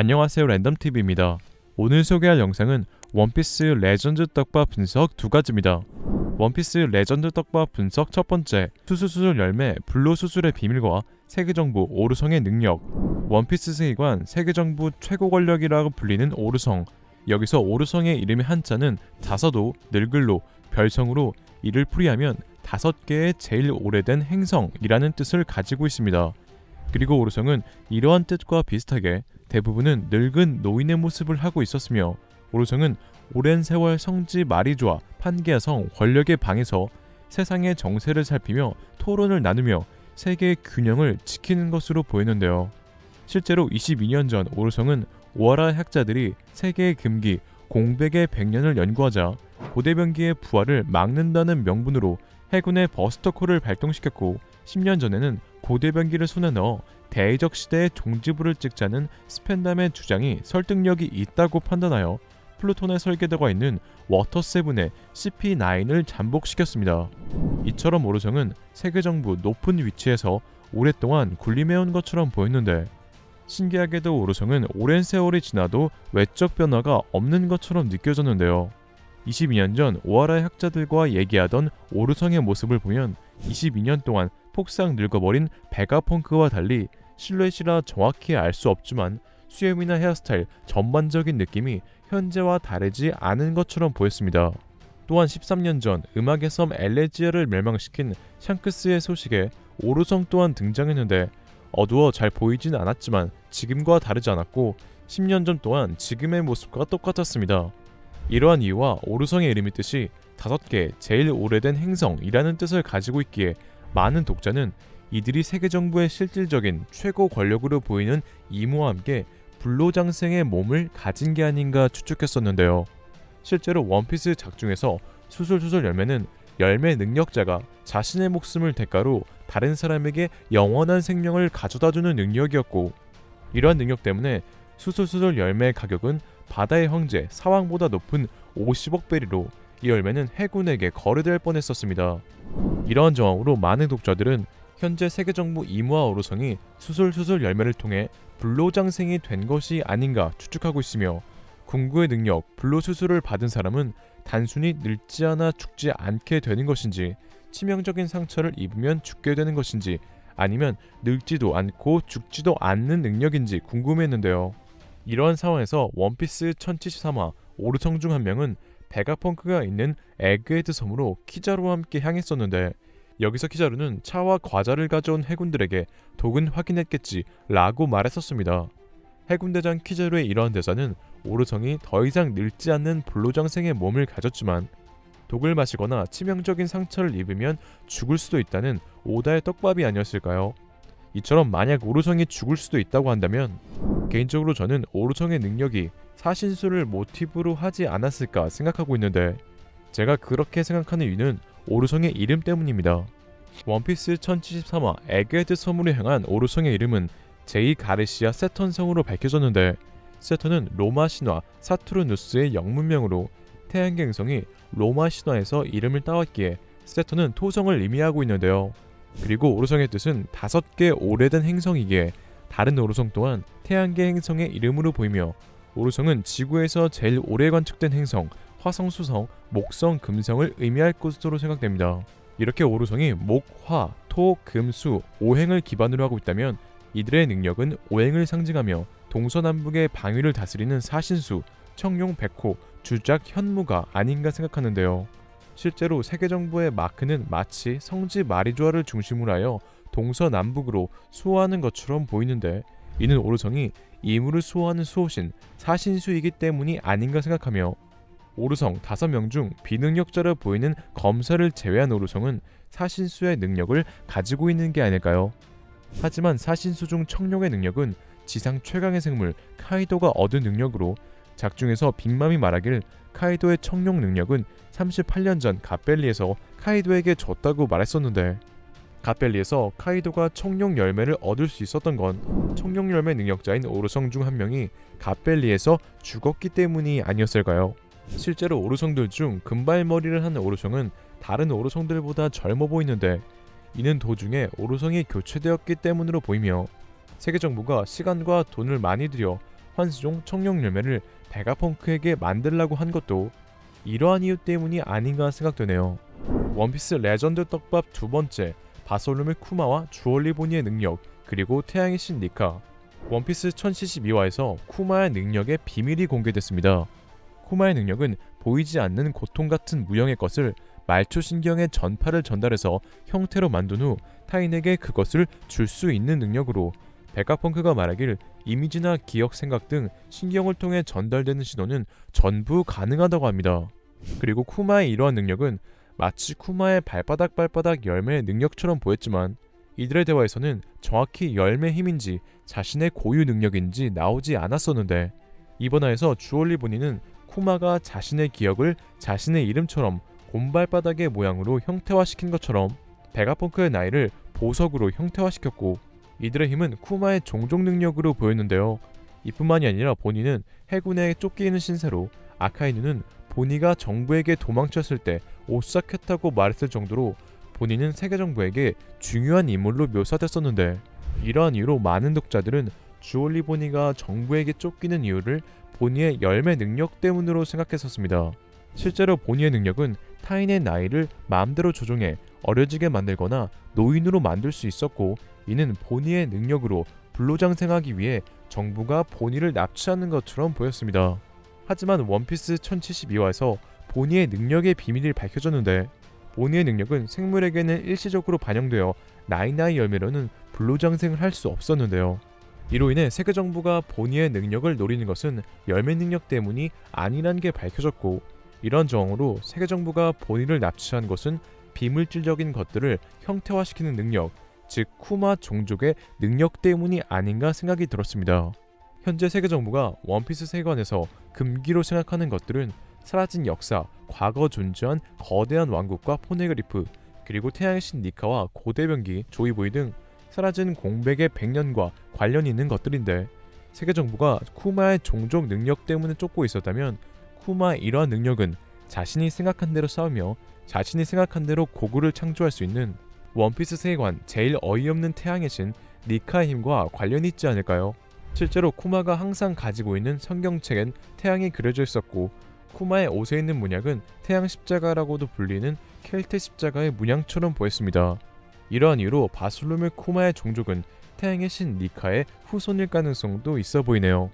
안녕하세요, 랜덤TV입니다. 오늘 소개할 영상은 원피스 레전드 떡밥 분석 두 가지입니다. 원피스 레전드 떡밥 분석 첫 번째, 수수수술 열매 불로수술의 비밀과 세계정부 오르성의 능력. 원피스 세계관 세계정부 최고 권력이라고 불리는 오르성. 여기서 오르성의 이름의 한자는 다서도, 늙을로, 별성으로 이를 풀이하면 5개의 제일 오래된 행성이라는 뜻을 가지고 있습니다. 그리고 오르성은 이러한 뜻과 비슷하게 대부분은 늙은 노인의 모습을 하고 있었으며, 오르성은 오랜 세월 성지 마리조아 판게아 성 권력의 방에서 세상의 정세를 살피며 토론을 나누며 세계의 균형을 지키는 것으로 보이는데요. 실제로 22년 전 오르성은 오하라 학자들이 세계의 금기 공백의 100년을 연구하자 고대변기의 부활을 막는다는 명분으로 해군의 버스터콜을 발동시켰고, 10년 전에는 고대변기를 손에 넣어 대의적 시대의 종지부를 찍자는 스펜담의 주장이 설득력이 있다고 판단하여 플루톤의 설계도가 있는 워터7의 CP9을 잠복시켰습니다. 이처럼 오르성은 세계정부 높은 위치에서 오랫동안 군림해온 것처럼 보였는데, 신기하게도 오르성은 오랜 세월이 지나도 외적 변화가 없는 것처럼 느껴졌는데요. 22년 전 오하라의 학자들과 얘기하던 오르성의 모습을 보면 22년 동안 폭삭 늙어버린 베가펑크와 달리 실루엣이라 정확히 알 수 없지만 수염이나 헤어스타일 전반적인 느낌이 현재와 다르지 않은 것처럼 보였습니다. 또한 13년 전 음악의 섬 엘레지아를 멸망시킨 샹크스의 소식에 오르성 또한 등장했는데, 어두워 잘 보이진 않았지만 지금과 다르지 않았고 10년 전 또한 지금의 모습과 똑같았습니다. 이러한 이유와 오르성의 이름의 뜻이 5개 제일 오래된 행성이라는 뜻을 가지고 있기에 많은 독자는 이들이 세계정부의 실질적인 최고 권력으로 보이는 이모와 함께 불로장생의 몸을 가진 게 아닌가 추측했었는데요. 실제로 원피스 작중에서 수술수술 열매는 열매 능력자가 자신의 목숨을 대가로 다른 사람에게 영원한 생명을 가져다주는 능력이었고, 이러한 능력 때문에 수술수술 열매의 가격은 바다의 황제 사왕보다 높은 50억 베리로 이 열매는 해군에게 거래될 뻔했었습니다. 이러한 정황으로 많은 독자들은 현재 세계정부 이모와 오르성이 수술수술 열매를 통해 불로장생이 된 것이 아닌가 추측하고 있으며, 궁극의 능력 불로수술을 받은 사람은 단순히 늙지 않아 죽지 않게 되는 것인지, 치명적인 상처를 입으면 죽게 되는 것인지, 아니면 늙지도 않고 죽지도 않는 능력인지 궁금했는데요. 이러한 상황에서 원피스 1073화 오르성 중 한 명은 베가펑크가 있는 에그헤드 섬으로 키자루와 함께 향했었는데, 여기서 키자루는 차와 과자를 가져온 해군들에게 독은 확인했겠지 라고 말했었습니다. 해군대장 키자루의 이러한 대사는 오르성이 더 이상 늙지 않는 불로장생의 몸을 가졌지만 독을 마시거나 치명적인 상처를 입으면 죽을 수도 있다는 오다의 떡밥이 아니었을까요? 이처럼 만약 오르성이 죽을 수도 있다고 한다면 개인적으로 저는 오르성의 능력이 사신수를 모티브로 하지 않았을까 생각하고 있는데, 제가 그렇게 생각하는 이유는 오르성의 이름 때문입니다. 원피스 1073화 에그헤드 섬으로 향한 오르성의 이름은 제2가르시아 세턴 성으로 밝혀졌는데, 세턴은 로마 신화 사투르누스의 영문명으로 태양계 행성이 로마 신화에서 이름을 따왔기에 세턴은 토성을 의미하고 있는데요. 그리고 오르성의 뜻은 5개 오래된 행성이기에 다른 오르성 또한 태양계 행성의 이름으로 보이며, 오르성은 지구에서 제일 오래 관측된 행성 화성, 수성, 목성, 금성을 의미할 것으로 생각됩니다. 이렇게 오르성이 목, 화, 토, 금, 수 5행을 기반으로 하고 있다면 이들의 능력은 5행을 상징하며 동서남북의 방위를 다스리는 사신수, 청룡, 백호, 주작, 현무가 아닌가 생각하는데요. 실제로 세계정부의 마크는 마치 성지 마리조아를 중심으로 하여 동서남북으로 수호하는 것처럼 보이는데, 이는 오르성이 임무를 수호하는 수호신 사신수이기 때문이 아닌가 생각하며, 오르성 5명 중 비능력자로 보이는 검사를 제외한 오르성은 사신수의 능력을 가지고 있는 게 아닐까요? 하지만 사신수 중 청룡의 능력은 지상 최강의 생물 카이도가 얻은 능력으로, 작중에서 빅맘이 말하길 카이도의 청룡 능력은 38년 전 갓벨리에서 카이도에게 줬다고 말했었는데, 갓벨리에서 카이도가 청룡 열매를 얻을 수 있었던 건 청룡 열매 능력자인 오르성 중 한 명이 갓벨리에서 죽었기 때문이 아니었을까요? 실제로 오르성들 중 금발머리를 한 오르성은 다른 오르성들보다 젊어 보이는데, 이는 도중에 오르성이 교체되었기 때문으로 보이며, 세계정부가 시간과 돈을 많이 들여 환수종 청룡 열매를 베가펑크에게 만들라고 한 것도 이러한 이유 때문이 아닌가 생각되네요. 원피스 레전드 떡밥 두 번째, 바솔루무 쿠마와 주얼리 보니의 능력, 그리고 태양의 신 니카. 원피스 1072화에서 쿠마의 능력의 비밀이 공개됐습니다. 쿠마의 능력은 보이지 않는 고통 같은 무형의 것을 말초신경의 전파를 전달해서 형태로 만든 후 타인에게 그것을 줄 수 있는 능력으로, 베가펑크가 말하길 이미지나 기억, 생각 등 신경을 통해 전달되는 신호는 전부 가능하다고 합니다. 그리고 쿠마의 이러한 능력은 마치 쿠마의 발바닥 열매의 능력처럼 보였지만 이들의 대화에서는 정확히 열매 힘인지 자신의 고유 능력인지 나오지 않았었는데, 이번 화에서 주얼리 보니는 쿠마가 자신의 기억을 자신의 이름처럼 곰발바닥의 모양으로 형태화시킨 것처럼 베가펑크의 나이를 보석으로 형태화시켰고, 이들의 힘은 쿠마의 종족 능력으로 보였는데요. 이뿐만이 아니라 보니는 해군에 쫓기는 신세로, 아카이누는 보니가 정부에게 도망쳤을 때 오싹했다고 말했을 정도로 보니는 세계 정부에게 중요한 인물로 묘사됐었는데, 이러한 이유로 많은 독자들은 주얼리 보니가 정부에게 쫓기는 이유를 보니의 열매 능력 때문으로 생각했었습니다. 실제로 보니의 능력은 타인의 나이를 마음대로 조종해 어려지게 만들거나 노인으로 만들 수 있었고, 이는 보니의 능력으로 불로장생하기 위해 정부가 보니를 납치하는 것처럼 보였습니다. 하지만 원피스 1072화에서 보니의 능력의 비밀이 밝혀졌는데, 보니의 능력은 생물에게는 일시적으로 반영되어 나이나이 열매로는 불로장생을 할 수 없었는데요. 이로 인해 세계 정부가 보니의 능력을 노리는 것은 열매 능력 때문이 아니라는 게 밝혀졌고, 이런 정황으로 세계 정부가 보니를 납치한 것은 비물질적인 것들을 형태화시키는 능력, 즉 쿠마 종족의 능력 때문이 아닌가 생각이 들었습니다. 현재 세계 정부가 원피스 세계관에서 금기로 생각하는 것들은 사라진 역사, 과거 존재한 거대한 왕국과 포네그리프, 그리고 태양의 신 니카와 고대병기, 조이보이 등 사라진 공백의 100년과 관련이 있는 것들인데, 세계 정부가 쿠마의 종족 능력 때문에 쫓고 있었다면 쿠마의 이러한 능력은 자신이 생각한 대로 싸우며 자신이 생각한 대로 고구를 창조할 수 있는 원피스 세계관 제일 어이없는 태양의 신 니카의 힘과 관련이 있지 않을까요? 실제로 쿠마가 항상 가지고 있는 성경책엔 태양이 그려져 있었고, 쿠마의 옷에 있는 문양은 태양 십자가라고도 불리는 켈트 십자가의 문양처럼 보였습니다. 이러한 이유로 바솔루무 쿠마의 종족은 태양의 신 니카의 후손일 가능성도 있어 보이네요.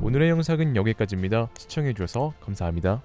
오늘의 영상은 여기까지입니다. 시청해주셔서 감사합니다.